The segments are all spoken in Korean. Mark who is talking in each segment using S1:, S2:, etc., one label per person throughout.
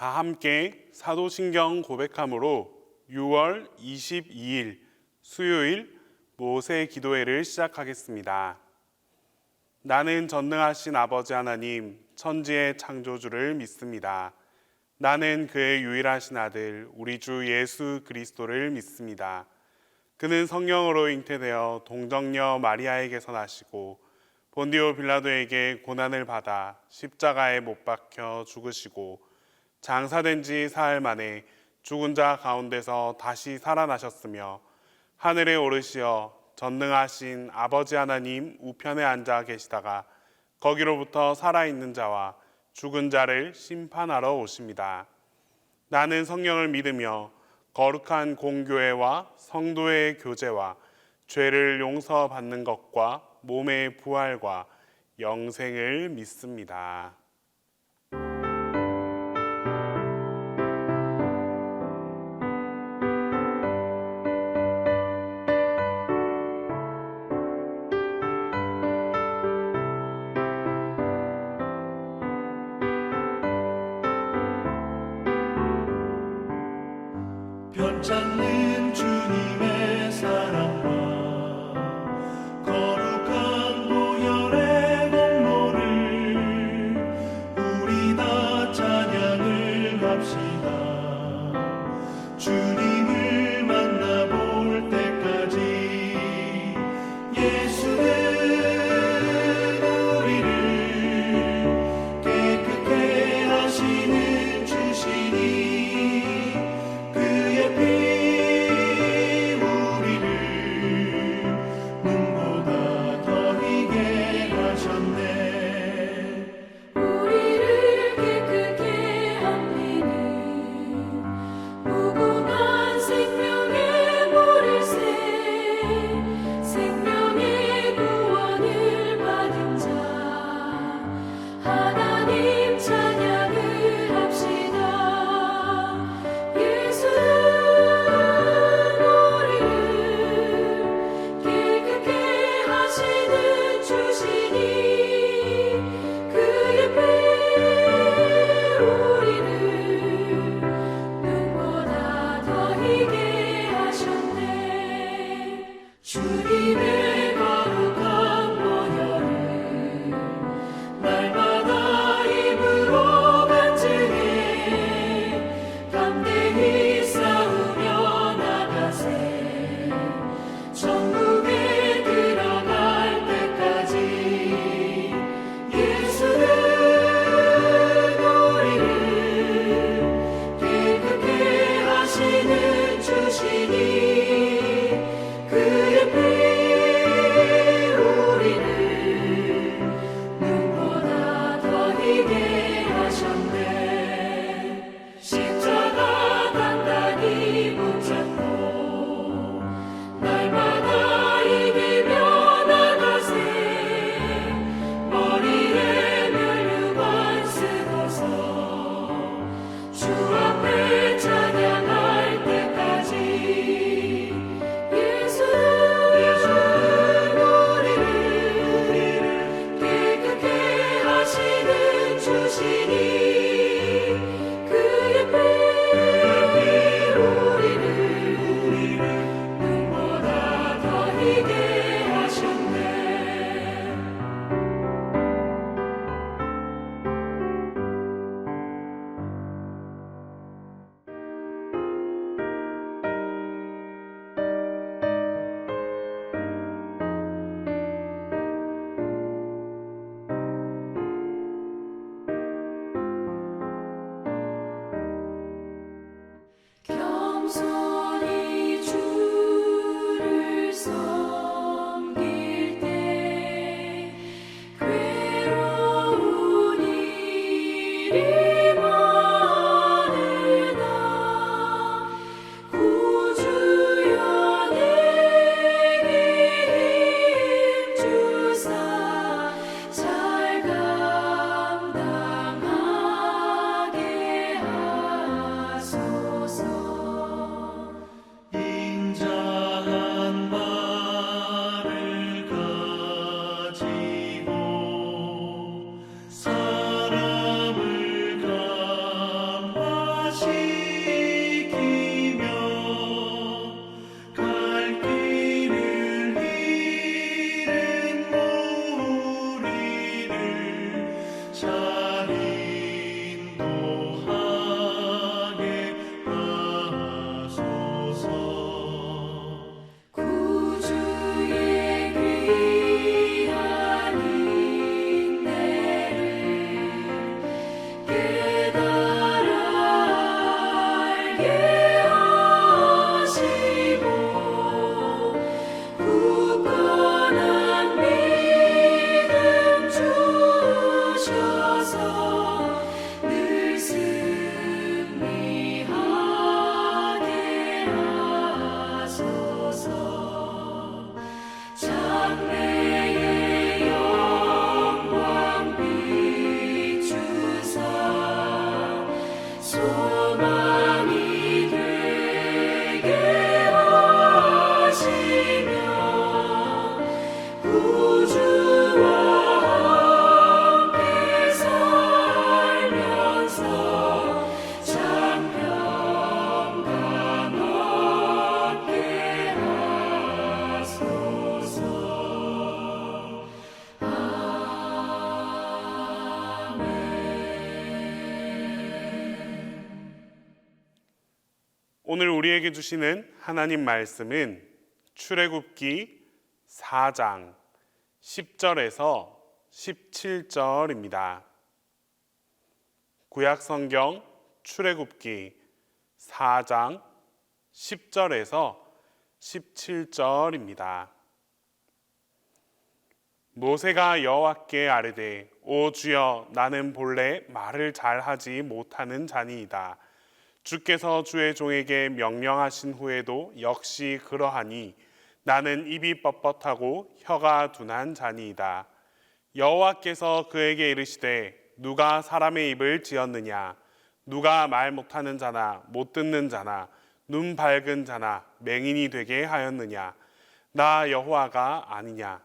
S1: 다 함께 사도신경 고백함으로 6월 22일 수요일 모세 기도회를 시작하겠습니다. 나는 전능하신 아버지 하나님, 천지의 창조주를 믿습니다. 나는 그의 유일하신 아들, 우리 주 예수 그리스도를 믿습니다. 그는 성령으로 잉태되어 동정녀 마리아에게서 나시고 본디오 빌라도에게 고난을 받아 십자가에 못 박혀 죽으시고 장사된 지 사흘 만에 죽은 자 가운데서 다시 살아나셨으며 하늘에 오르시어 전능하신 아버지 하나님 우편에 앉아 계시다가 거기로부터 살아있는 자와 죽은 자를 심판하러 오십니다. 나는 성령을 믿으며 거룩한 공교회와 성도의 교제와 죄를 용서받는 것과 몸의 부활과 영생을 믿습니다.
S2: 변찮는 주님의 사랑과 거룩한 보혈의 공로를 우리 다 찬양을 합시다. 주님을 만나볼 때까지 예수는 우리를 깨끗게 하시는 주시니 그의 피
S1: 오늘 우리에게 주시는 하나님 말씀은 출애굽기 4장 10절에서 17절입니다. 구약성경 출애굽기 4장 10절에서 17절입니다. 모세가 여호와께 아뢰되 오 주여 나는 본래 말을 잘하지 못하는 자니이다. 주께서 주의 종에게 명령하신 후에도 역시 그러하니 나는 입이 뻣뻣하고 혀가 둔한 자니이다. 여호와께서 그에게 이르시되 누가 사람의 입을 지었느냐? 누가 말 못하는 자나 못 듣는 자나 눈 밝은 자나 맹인이 되게 하였느냐? 나 여호와가 아니냐?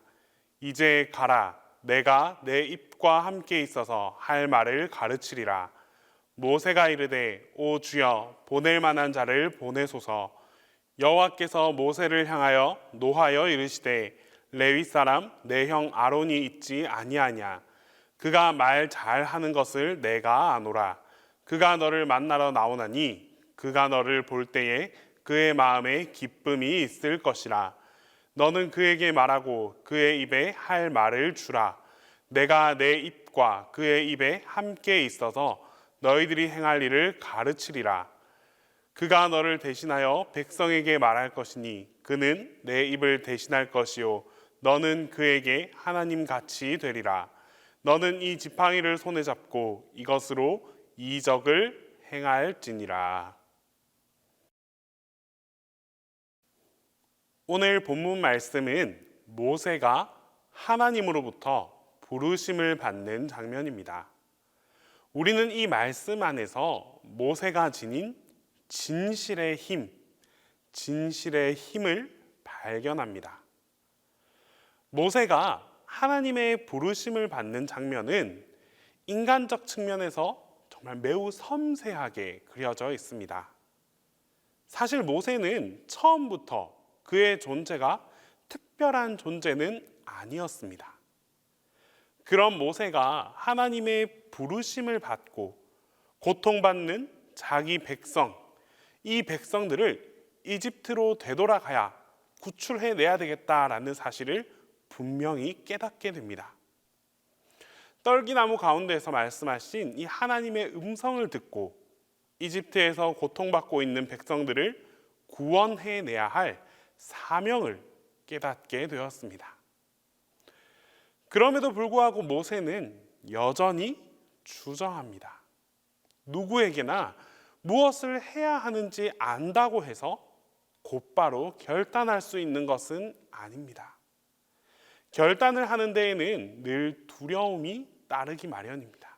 S1: 이제 가라. 내가 내 입과 함께 있어서 할 말을 가르치리라. 모세가 이르되 오 주여 보낼 만한 자를 보내소서. 여호와께서 모세를 향하여 노하여 이르시되 레위 사람 내 형 아론이 있지 아니하냐? 그가 말 잘하는 것을 내가 아노라. 그가 너를 만나러 나오나니 그가 너를 볼 때에 그의 마음에 기쁨이 있을 것이라. 너는 그에게 말하고 그의 입에 할 말을 주라. 내가 내 입과 그의 입에 함께 있어서 너희들이 행할 일을 가르치리라. 그가 너를 대신하여 백성에게 말할 것이니 그는 내 입을 대신할 것이요 너는 그에게 하나님 같이 되리라. 너는 이 지팡이를 손에 잡고 이것으로 이적을 행할지니라. 오늘 본문 말씀은 모세가 하나님으로부터 부르심을 받는 장면입니다. 우리는 이 말씀 안에서 모세가 지닌 진실의 힘을 발견합니다. 모세가 하나님의 부르심을 받는 장면은 인간적 측면에서 정말 매우 섬세하게 그려져 있습니다. 사실 모세는 처음부터 그의 존재가 특별한 존재는 아니었습니다. 그런 모세가 하나님의 부르심을 받고 고통받는 자기 백성, 이 백성들을 이집트로 되돌아가야 구출해내야 되겠다라는 사실을 분명히 깨닫게 됩니다. 떨기나무 가운데에서 말씀하신 이 하나님의 음성을 듣고 이집트에서 고통받고 있는 백성들을 구원해내야 할 사명을 깨닫게 되었습니다. 그럼에도 불구하고 모세는 여전히 주저합니다. 누구에게나 무엇을 해야 하는지 안다고 해서 곧바로 결단할 수 있는 것은 아닙니다. 결단을 하는 데에는 늘 두려움이 따르기 마련입니다.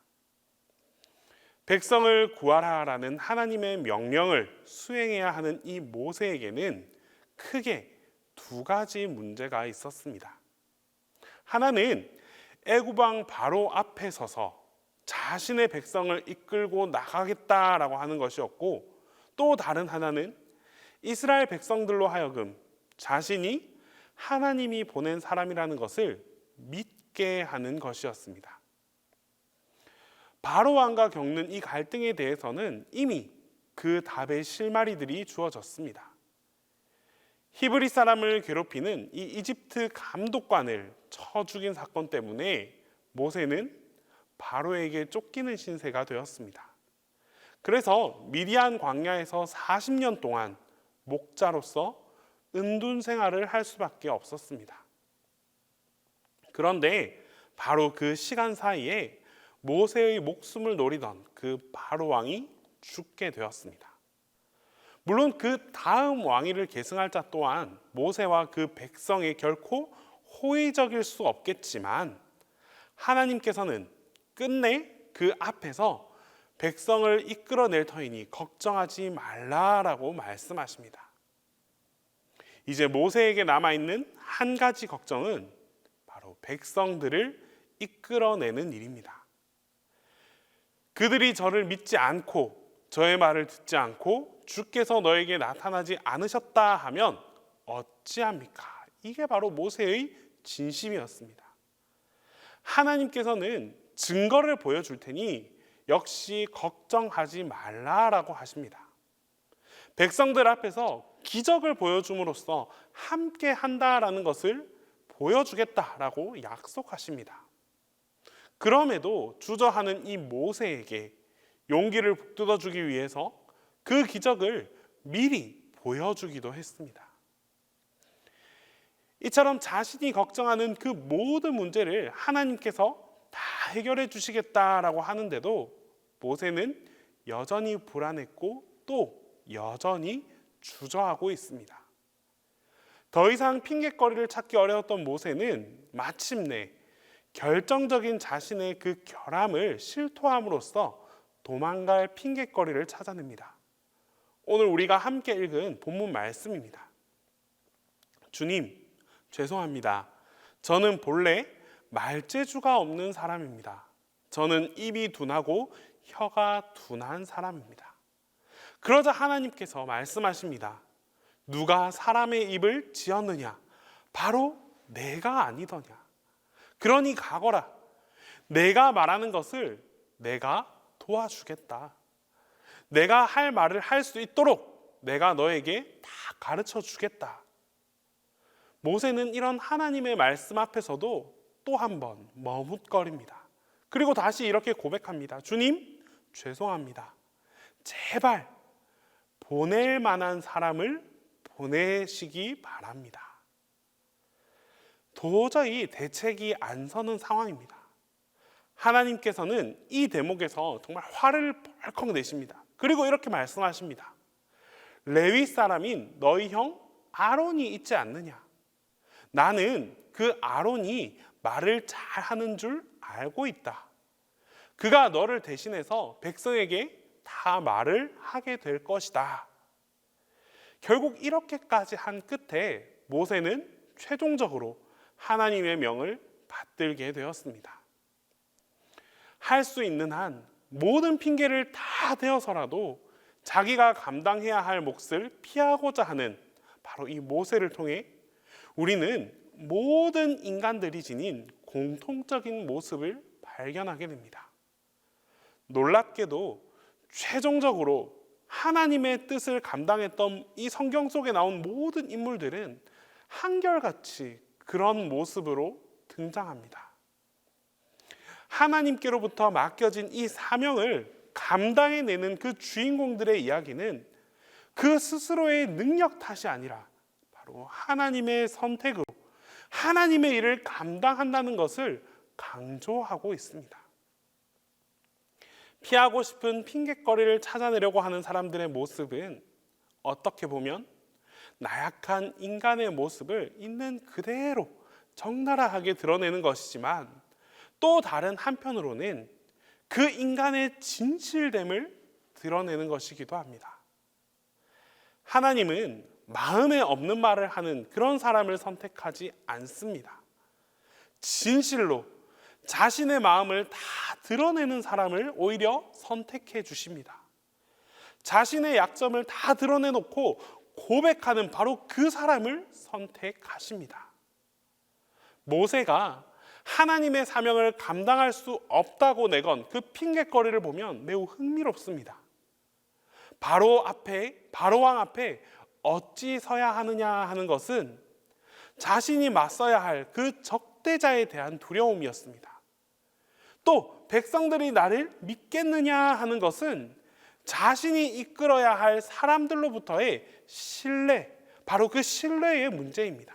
S1: 백성을 구하라라는 하나님의 명령을 수행해야 하는 이 모세에게는 크게 두 가지 문제가 있었습니다. 하나는 애굽 왕 바로 앞에 서서 자신의 백성을 이끌고 나가겠다라고 하는 것이었고, 또 다른 하나는 이스라엘 백성들로 하여금 자신이 하나님이 보낸 사람이라는 것을 믿게 하는 것이었습니다. 바로 왕과 겪는 이 갈등에 대해서는 이미 그 답의 실마리들이 주어졌습니다. 히브리 사람을 괴롭히는 이 이집트 감독관을 쳐 죽인 사건 때문에 모세는 바로에게 쫓기는 신세가 되었습니다. 그래서 미디안 광야에서 40년 동안 목자로서 은둔 생활을 할 수밖에 없었습니다. 그런데 바로 그 시간 사이에 모세의 목숨을 노리던 그 바로 왕이 죽게 되었습니다. 물론 그 다음 왕위를 계승할 자 또한 모세와 그 백성에 결코 호의적일 수 없겠지만, 하나님께서는 끝내 그 앞에서 백성을 이끌어낼 터이니 걱정하지 말라라고 말씀하십니다. 이제 모세에게 남아있는 한 가지 걱정은 바로 백성들을 이끌어내는 일입니다. 그들이 저를 믿지 않고 저의 말을 듣지 않고 주께서 너에게 나타나지 않으셨다 하면 어찌합니까? 이게 바로 모세의 진심이었습니다. 하나님께서는 증거를 보여줄 테니 역시 걱정하지 말라라고 하십니다. 백성들 앞에서 기적을 보여줌으로써 함께 한다라는 것을 보여주겠다라고 약속하십니다. 그럼에도 주저하는 이 모세에게 용기를 북돋아주기 위해서 그 기적을 미리 보여주기도 했습니다. 이처럼 자신이 걱정하는 그 모든 문제를 하나님께서 다 해결해 주시겠다라고 하는데도 모세는 여전히 불안했고 또 여전히 주저하고 있습니다. 더 이상 핑계거리를 찾기 어려웠던 모세는 마침내 결정적인 자신의 그 결함을 실토함으로써 도망갈 핑계거리를 찾아냅니다. 오늘 우리가 함께 읽은 본문 말씀입니다. 주님, 죄송합니다. 저는 본래 말재주가 없는 사람입니다. 저는 입이 둔하고 혀가 둔한 사람입니다. 그러자 하나님께서 말씀하십니다. 누가 사람의 입을 지었느냐? 바로 내가 아니더냐? 그러니 가거라. 내가 말하는 것을 내가 도와주겠다. 내가 할 말을 할 수 있도록 내가 너에게 다 가르쳐 주겠다. 모세는 이런 하나님의 말씀 앞에서도 또 한 번 머뭇거립니다. 그리고 다시 이렇게 고백합니다. 주님, 죄송합니다. 제발 보낼 만한 사람을 보내시기 바랍니다. 도저히 대책이 안 서는 상황입니다. 하나님께서는 이 대목에서 정말 화를 벌컥 내십니다. 그리고 이렇게 말씀하십니다. 레위 사람인 너희 형 아론이 있지 않느냐? 나는 그 아론이 말을 잘하는 줄 알고 있다. 그가 너를 대신해서 백성에게 다 말을 하게 될 것이다. 결국 이렇게까지 한 끝에 모세는 최종적으로 하나님의 명을 받들게 되었습니다. 할 수 있는 한 모든 핑계를 다 대어서라도 자기가 감당해야 할 몫을 피하고자 하는 바로 이 모세를 통해 우리는 모든 인간들이 지닌 공통적인 모습을 발견하게 됩니다. 놀랍게도 최종적으로 하나님의 뜻을 감당했던 이 성경 속에 나온 모든 인물들은 한결같이 그런 모습으로 등장합니다. 하나님께로부터 맡겨진 이 사명을 감당해내는 그 주인공들의 이야기는 그 스스로의 능력 탓이 아니라 바로 하나님의 선택으로 하나님의 일을 감당한다는 것을 강조하고 있습니다. 피하고 싶은 핑계거리를 찾아내려고 하는 사람들의 모습은 어떻게 보면 나약한 인간의 모습을 있는 그대로 적나라하게 드러내는 것이지만 또 다른 한편으로는 그 인간의 진실됨을 드러내는 것이기도 합니다. 하나님은 마음에 없는 말을 하는 그런 사람을 선택하지 않습니다. 진실로 자신의 마음을 다 드러내는 사람을 오히려 선택해 주십니다. 자신의 약점을 다 드러내놓고 고백하는 바로 그 사람을 선택하십니다. 모세가 하나님의 사명을 감당할 수 없다고 내건 그 핑계거리를 보면 매우 흥미롭습니다. 바로왕 앞에 어찌 서야 하느냐 하는 것은 자신이 맞서야 할 그 적대자에 대한 두려움이었습니다. 또 백성들이 나를 믿겠느냐 하는 것은 자신이 이끌어야 할 사람들로부터의 신뢰, 바로 그 신뢰의 문제입니다.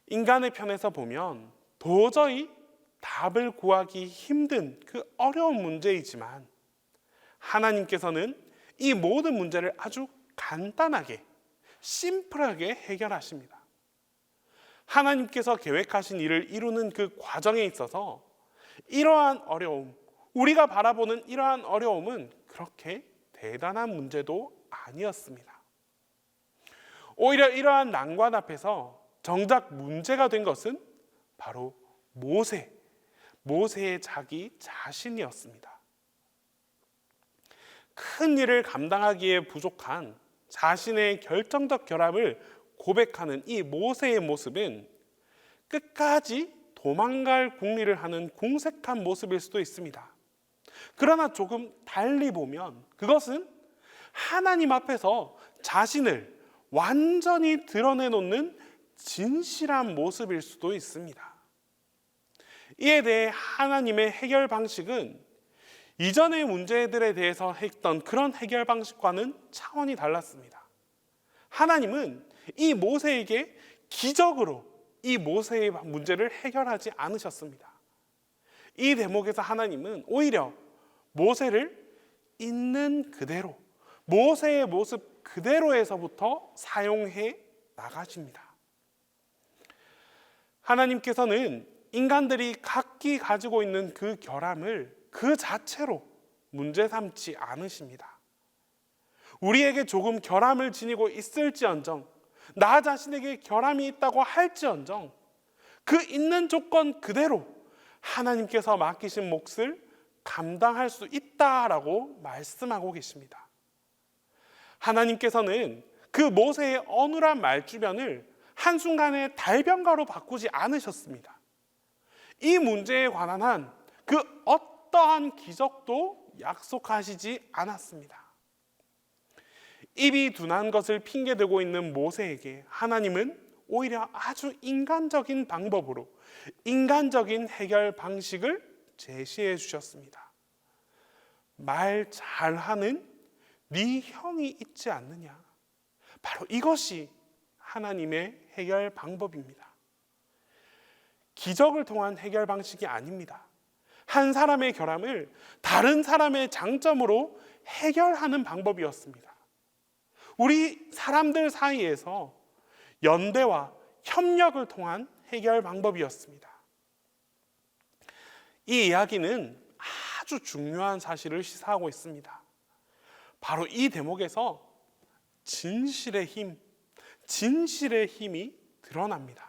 S1: 인간의 편에서 보면 도저히 답을 구하기 힘든 그 어려운 문제이지만 하나님께서는 이 모든 문제를 아주 간단하게, 심플하게 해결하십니다. 하나님께서 계획하신 일을 이루는 그 과정에 있어서 이러한 어려움, 우리가 바라보는 이러한 어려움은 그렇게 대단한 문제도 아니었습니다. 오히려 이러한 난관 앞에서 정작 문제가 된 것은 바로 모세의 자기 자신이었습니다. 큰 일을 감당하기에 부족한 자신의 결정적 결함을 고백하는 이 모세의 모습은 끝까지 도망갈 궁리를 하는 궁색한 모습일 수도 있습니다. 그러나 조금 달리 보면 그것은 하나님 앞에서 자신을 완전히 드러내놓는 진실한 모습일 수도 있습니다. 이에 대해 하나님의 해결 방식은 이전의 문제들에 대해서 했던 그런 해결 방식과는 차원이 달랐습니다. 하나님은 이 모세에게 기적으로 이 모세의 문제를 해결하지 않으셨습니다. 이 대목에서 하나님은 오히려 모세를 있는 그대로, 모세의 모습 그대로에서부터 사용해 나가십니다. 하나님께서는 인간들이 각기 가지고 있는 그 결함을 그 자체로 문제 삼지 않으십니다. 우리에게 조금 결함을 지니고 있을지언정, 나 자신에게 결함이 있다고 할지언정, 그 있는 조건 그대로 하나님께서 맡기신 몫을 감당할 수 있다라고 말씀하고 계십니다. 하나님께서는 그 모세의 어눌한 말주변을 한순간에 달변가로 바꾸지 않으셨습니다. 이 문제에 관한 한 그 어떠한 기적도 약속하시지 않았습니다. 입이 둔한 것을 핑계대고 있는 모세에게 하나님은 오히려 아주 인간적인 방법으로 인간적인 해결 방식을 제시해 주셨습니다. 말 잘하는 네 형이 있지 않느냐. 바로 이것이 하나님의 해결 방법입니다. 기적을 통한 해결 방식이 아닙니다. 한 사람의 결함을 다른 사람의 장점으로 해결하는 방법이었습니다. 우리 사람들 사이에서 연대와 협력을 통한 해결 방법이었습니다. 이 이야기는 아주 중요한 사실을 시사하고 있습니다. 바로 이 대목에서 진실의 힘이 드러납니다.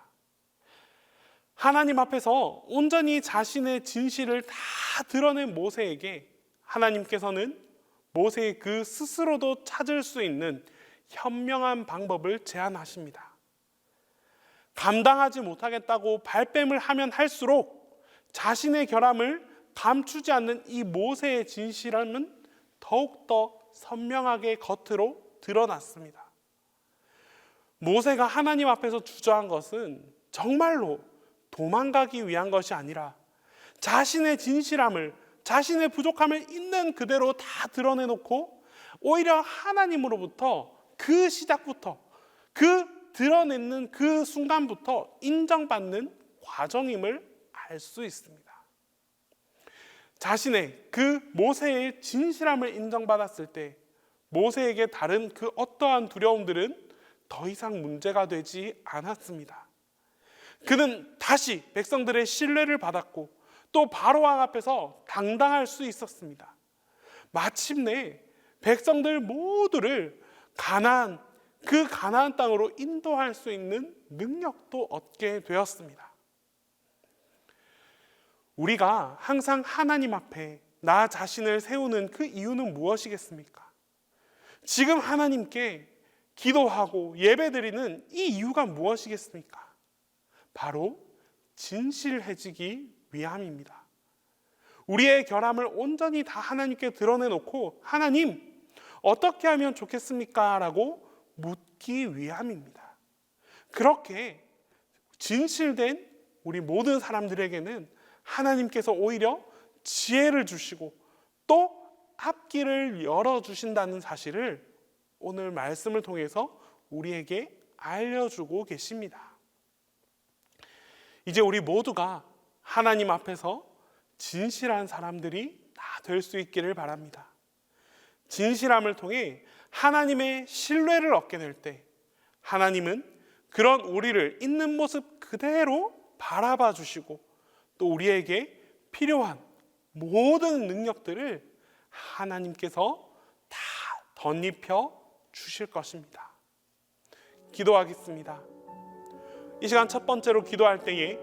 S1: 하나님 앞에서 온전히 자신의 진실을 다 드러낸 모세에게 하나님께서는 모세의 그 스스로도 찾을 수 있는 현명한 방법을 제안하십니다. 감당하지 못하겠다고 발뺌을 하면 할수록 자신의 결함을 감추지 않는 이 모세의 진실함은 더욱더 선명하게 겉으로 드러났습니다. 모세가 하나님 앞에서 주저한 것은 정말로 도망가기 위한 것이 아니라 자신의 진실함을, 자신의 부족함을 있는 그대로 다 드러내놓고 오히려 하나님으로부터 그 시작부터, 그 드러내는 그 순간부터 인정받는 과정임을 알 수 있습니다. 자신의 그 모세의 진실함을 인정받았을 때 모세에게 다른 그 어떠한 두려움들은 더 이상 문제가 되지 않았습니다. 그는 다시 백성들의 신뢰를 받았고 또 바로왕 앞에서 당당할 수 있었습니다. 마침내 백성들 모두를 그 가나안 땅으로 인도할 수 있는 능력도 얻게 되었습니다. 우리가 항상 하나님 앞에 나 자신을 세우는 그 이유는 무엇이겠습니까? 지금 하나님께 기도하고 예배드리는 이 이유가 무엇이겠습니까? 바로 진실해지기 위함입니다. 우리의 결함을 온전히 다 하나님께 드러내놓고 하나님 어떻게 하면 좋겠습니까? 라고 묻기 위함입니다. 그렇게 진실된 우리 모든 사람들에게는 하나님께서 오히려 지혜를 주시고 또 앞길을 열어주신다는 사실을 오늘 말씀을 통해서 우리에게 알려주고 계십니다. 이제 우리 모두가 하나님 앞에서 진실한 사람들이 다 될 수 있기를 바랍니다. 진실함을 통해 하나님의 신뢰를 얻게 될 때 하나님은 그런 우리를 있는 모습 그대로 바라봐 주시고 또 우리에게 필요한 모든 능력들을 하나님께서 다 덧입혀 주실 것입니다. 기도하겠습니다. 이 시간 첫 번째로 기도할 때에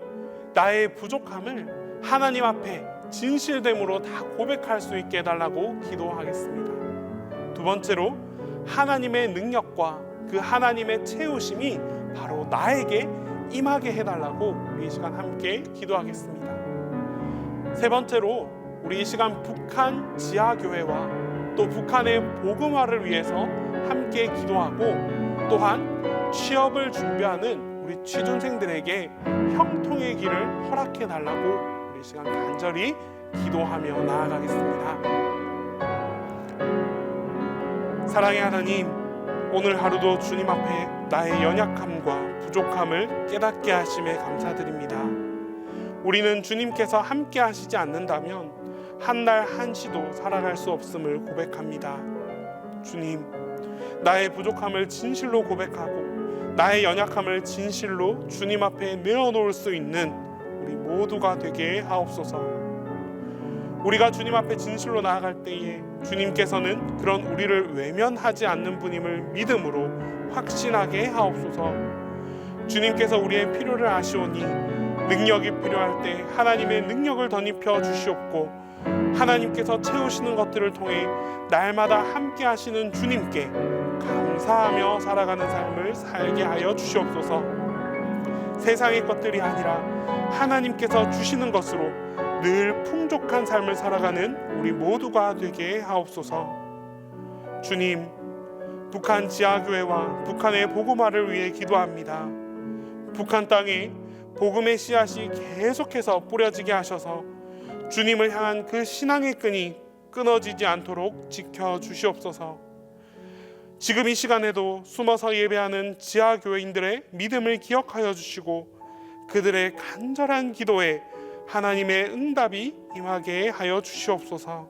S1: 나의 부족함을 하나님 앞에 진실됨으로 다 고백할 수 있게 해달라고 기도하겠습니다. 두 번째로 하나님의 능력과 그 하나님의 채우심이 바로 나에게 임하게 해달라고 우리 이 시간 함께 기도하겠습니다. 세 번째로 우리 이 시간 북한 지하교회와 또 북한의 복음화를 위해서 함께 기도하고 또한 취업을 준비하는 우리 취준생들에게 형통의 길을 허락해 달라고 우리 시간 간절히 기도하며 나아가겠습니다. 사랑의 하나님, 오늘 하루도 주님 앞에 나의 연약함과 부족함을 깨닫게 하심에 감사드립니다. 우리는 주님께서 함께 하시지 않는다면 한 날 한시도 살아갈 수 없음을 고백합니다. 주님, 나의 부족함을 진실로 고백하고 나의 연약함을 진실로 주님 앞에 내어놓을 수 있는 우리 모두가 되게 하옵소서. 우리가 주님 앞에 진실로 나아갈 때에 주님께서는 그런 우리를 외면하지 않는 분임을 믿음으로 확신하게 하옵소서. 주님께서 우리의 필요를 아시오니 능력이 필요할 때 하나님의 능력을 덧입혀 주시옵고, 하나님께서 채우시는 것들을 통해 날마다 함께 하시는 주님께 감사하며 살아가는 삶을 살게 하여 주시옵소서. 세상의 것들이 아니라 하나님께서 주시는 것으로 늘 풍족한 삶을 살아가는 우리 모두가 되게 하옵소서. 주님, 북한 지하교회와 북한의 복음화를 위해 기도합니다. 북한 땅에 복음의 씨앗이 계속해서 뿌려지게 하셔서 주님을 향한 그 신앙의 끈이 끊어지지 않도록 지켜주시옵소서. 지금 이 시간에도 숨어서 예배하는 지하교회인들의 믿음을 기억하여 주시고 그들의 간절한 기도에 하나님의 응답이 임하게 하여 주시옵소서.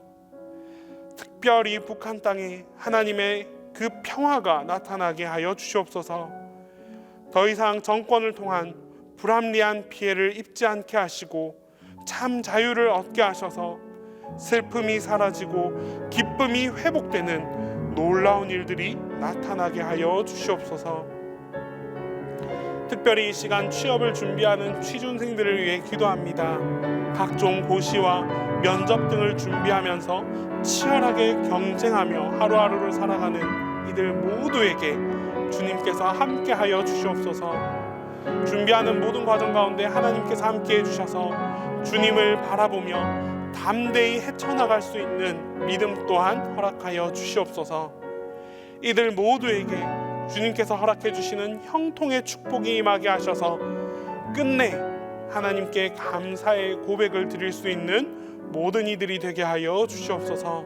S1: 특별히 북한 땅에 하나님의 그 평화가 나타나게 하여 주시옵소서. 더 이상 정권을 통한 불합리한 피해를 입지 않게 하시고 참 자유를 얻게 하셔서 슬픔이 사라지고 기쁨이 회복되는 놀라운 일들이 나타나게 하여 주시옵소서. 특별히 이 시간 취업을 준비하는 취준생들을 위해 기도합니다. 각종 고시와 면접 등을 준비하면서 치열하게 경쟁하며 하루하루를 살아가는 이들 모두에게 주님께서 함께하여 주시옵소서. 준비하는 모든 과정 가운데 하나님께서 함께해 주셔서 주님을 바라보며 담대히 헤쳐나갈 수 있는 믿음 또한 허락하여 주시옵소서. 이들 모두에게 주님께서 허락해 주시는 형통의 축복이 임하게 하셔서 끝내 하나님께 감사의 고백을 드릴 수 있는 모든 이들이 되게 하여 주시옵소서.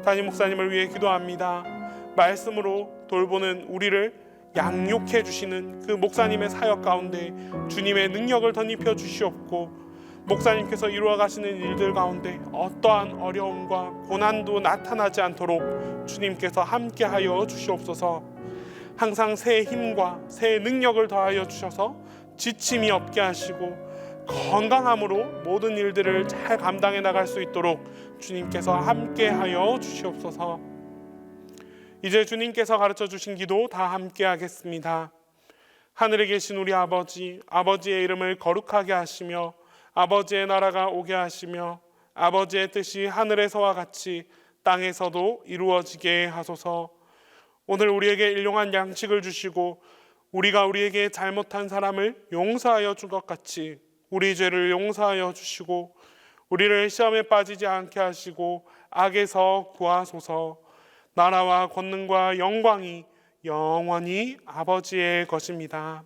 S1: 담임 목사님을 위해 기도합니다. 말씀으로 돌보는 우리를 양육해 주시는 그 목사님의 사역 가운데 주님의 능력을 덧입혀 주시옵고, 목사님께서 이루어 가시는 일들 가운데 어떠한 어려움과 고난도 나타나지 않도록 주님께서 함께하여 주시옵소서. 항상 새 힘과 새 능력을 더하여 주셔서 지침이 없게 하시고 건강함으로 모든 일들을 잘 감당해 나갈 수 있도록 주님께서 함께하여 주시옵소서. 이제 주님께서 가르쳐 주신 기도 다 함께 하겠습니다. 하늘에 계신 우리 아버지, 아버지의 이름을 거룩하게 하시며 아버지의 나라가 오게 하시며 아버지의 뜻이 하늘에서와 같이 땅에서도 이루어지게 하소서. 오늘 우리에게 일용할 양식을 주시고 우리가 우리에게 잘못한 사람을 용서하여 준 것 같이 우리 죄를 용서하여 주시고 우리를 시험에 빠지지 않게 하시고 악에서 구하소서. 나라와 권능과 영광이 영원히 아버지의 것입니다.